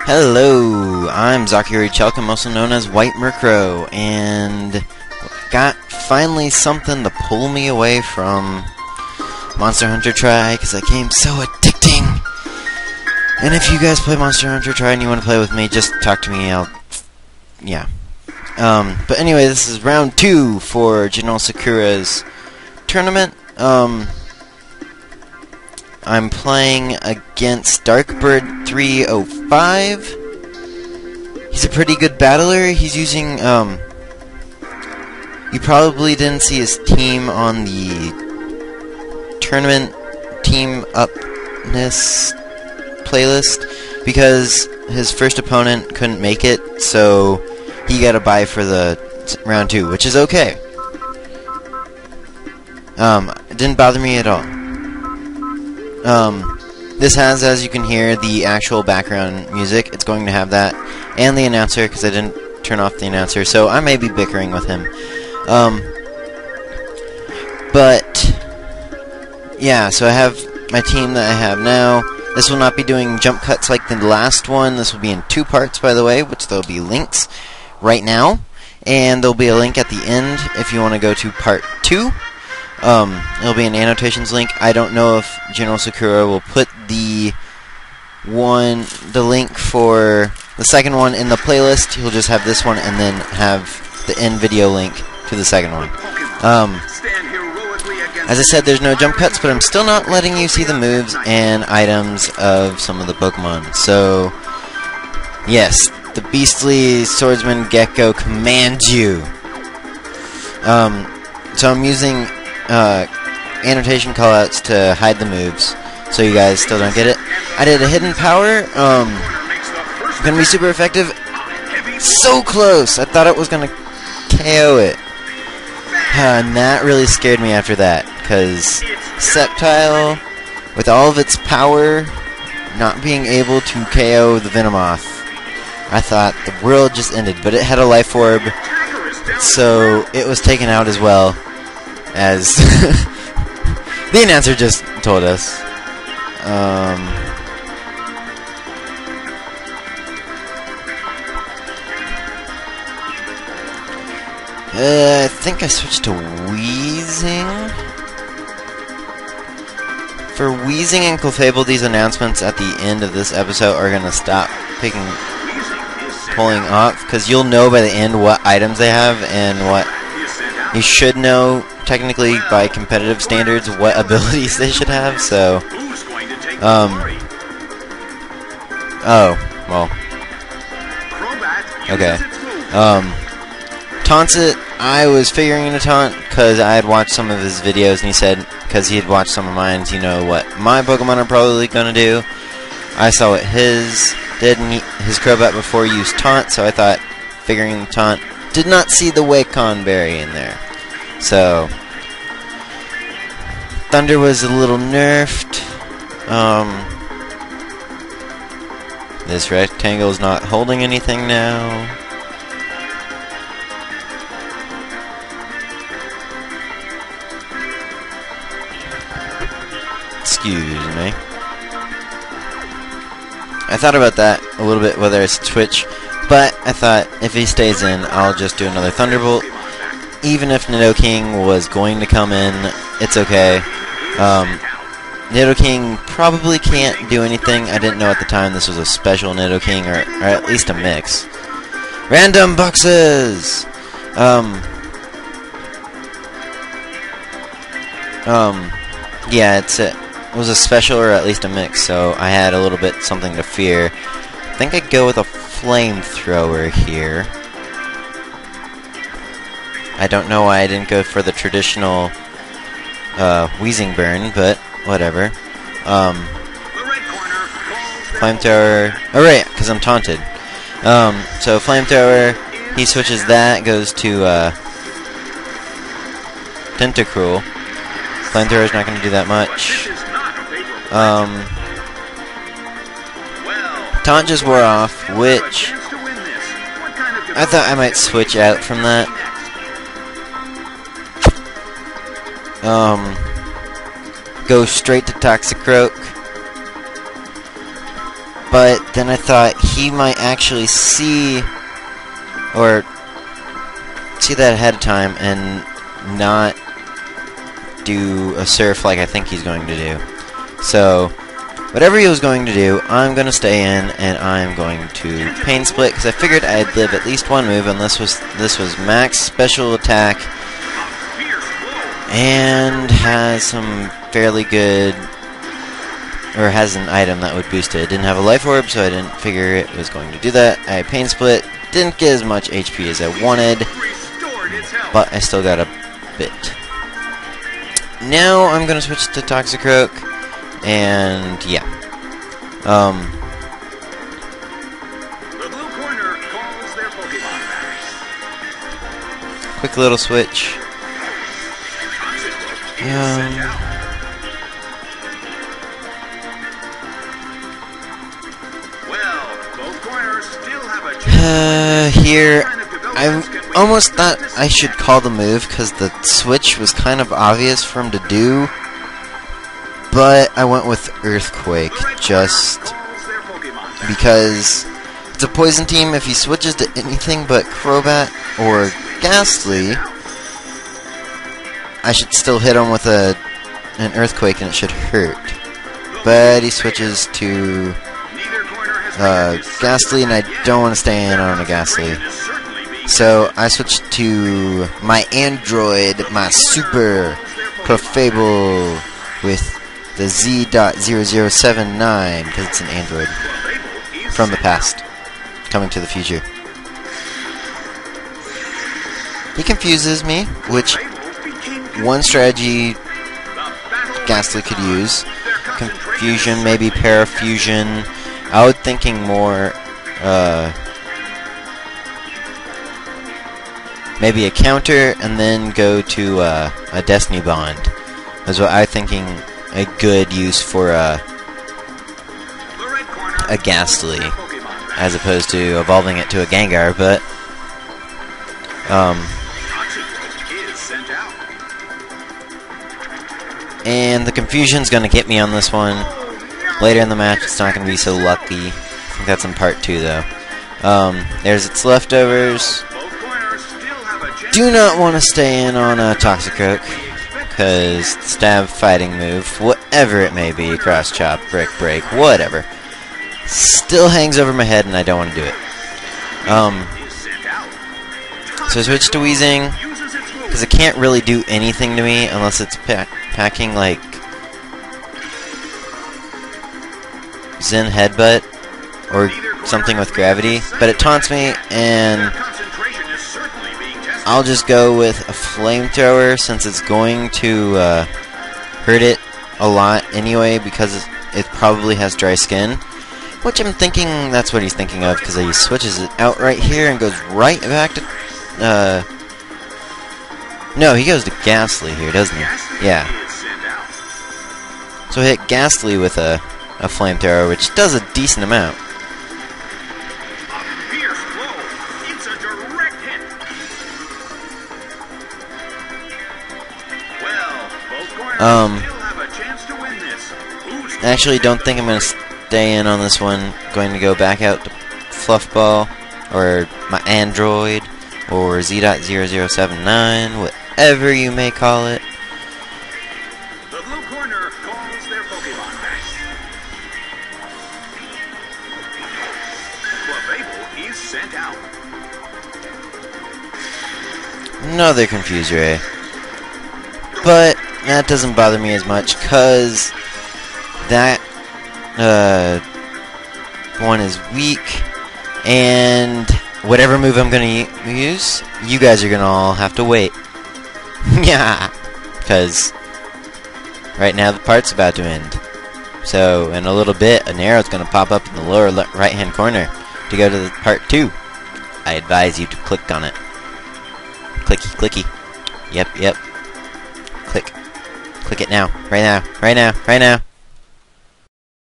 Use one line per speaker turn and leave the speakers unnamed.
Hello, I'm Zachary Chelcom, also known as White Murkrow, and got finally something to pull me away from Monster Hunter Tri, because that game's so addicting. And if you guys play Monster Hunter Tri and you want to play with me, just talk to me, yeah. But anyway, this is round 2 for GeneralSecura's tournament. I'm playing against Darkbird305. He's a pretty good battler. He's using, you probably didn't see his team on the tournament team upness playlist because his first opponent couldn't make it, so he got a bye for the round 2, which is okay. It didn't bother me at all. This has, as you can hear, the actual background music. It's going to have that, and the announcer, because I didn't turn off the announcer, so I may be bickering with him. But, yeah, so I have my team that I have now. This will not be doing jump cuts like the last one. This will be in 2 parts, by the way, which there'll be links right now, and there'll be a link at the end if you want to go to part 2. It'll be an annotations link. I don't know if GeneralSecura will put the link for the second one in the playlist. He'll just have this one and then have the end video link to the second one. As I said, there's no jump cuts, but I'm still not letting you see the moves and items of some of the Pokemon. So, yes, the beastly swordsman Gecko commands you. So I'm using annotation callouts to hide the moves, so you guys still don't get it. I did a hidden power. Gonna be super effective. So close! I thought it was gonna KO it. And that really scared me after that, because Sceptile, with all of its power, not being able to KO the Venomoth, I thought the world just ended. But it had a life orb, so it was taken out as well, as the announcer just told us. I think I switched to Wheezing. For Wheezing and Clefable, these announcements at the end of this episode are going to stop pulling off, because you'll know by the end what items they have and what you should know, technically, by competitive standards, what abilities they should have, so, oh, well, okay, taunts it. I was figuring to taunt, because I had watched some of his videos, and he said, because he had watched some of mine, you know what my Pokemon are probably going to do. I saw what his did, and his Crobat before used taunt, so I thought, figuring the taunt, did not see the Wacon berry in there. So, Thunder was a little nerfed. This rectangle is not holding anything now. Excuse me. I thought about that a little bit, whether it's switch, but I thought if he stays in, I'll just do another Thunderbolt. Even if Nidoking was going to come in, it's okay. Nidoking probably can't do anything. I didn't know at the time this was a special Nidoking, or at least a mix. Random boxes! Yeah, it was a special or at least a mix, so I had a little bit something to fear. I think I'd go with a flamethrower here. I don't know why I didn't go for the traditional Wheezing Burn, but whatever. Flamethrower. Oh, right, because I'm taunted. So Flamethrower, he switches that, goes to Tentacruel. Flamethrower's not going to do that much. Taunt just wore off, which I thought I might switch out from that. Go straight to Toxicroak. But then I thought he might actually see that ahead of time and not do a surf like I think he's going to do. So, whatever he was going to do, I'm going to stay in, and I'm going to pain split, because I figured I'd live at least one move, and this was max special attack, and has some fairly good, or has an item that would boost it. It didn't have a life orb, so I didn't figure it was going to do that. I pain split, didn't get as much HP as I wanted, but I still got a bit. Now I'm going to switch to Toxicroak, and yeah. Quick little switch. Here, I almost thought I should call the move because the switch was kind of obvious for him to do, but I went with Earthquake just because it's a poison team. If he switches to anything but Crobat or Ghastly, I should still hit him with an Earthquake and it should hurt. But he switches to Ghastly, and I don't want to stay in on a Ghastly. So I switched to my Android, my Super Clefable with the Z079, because it's an Android from the past, coming to the future. He confuses me, which one strategy Ghastly could use. Confusion, maybe Parafusion. I was thinking more, maybe a counter and then go to a Destiny Bond. That's what I'm thinking a good use for a Ghastly, as opposed to evolving it to a Gengar, but and the confusion's gonna get me on this one. Later in the match, it's not going to be so lucky. I think that's in part 2, though. There's its leftovers. Do not want to stay in on a Toxicroak, because stab fighting move, whatever it may be, cross chop, brick break, whatever, still hangs over my head, and I don't want to do it. So I switch to Weezing, because it can't really do anything to me unless it's packing like Zen Headbutt or something with gravity, but it taunts me, and I'll just go with a flamethrower since it's going to hurt it a lot anyway, because it probably has dry skin, which I'm thinking that's what he's thinking of, because he switches it out right here and goes right back to no, he goes to Ghastly here, doesn't he? Yeah. So hit Ghastly with a flamethrower, which does a decent amount. I actually don't think I'm going to stay in on this one. Going to go back out to Fluffball, or my Android, or Z079, whatever you may call it. Another Confuse Ray. But that doesn't bother me as much, because that one is weak, and whatever move I'm going to use, you guys are going to all have to wait. Yeah, because right now the part's about to end. So in a little bit, an arrow's going to pop up in the lower right-hand corner to go to the part 2. I advise you to click on it. Clicky, clicky. Yep. Click. Click it now. Right now.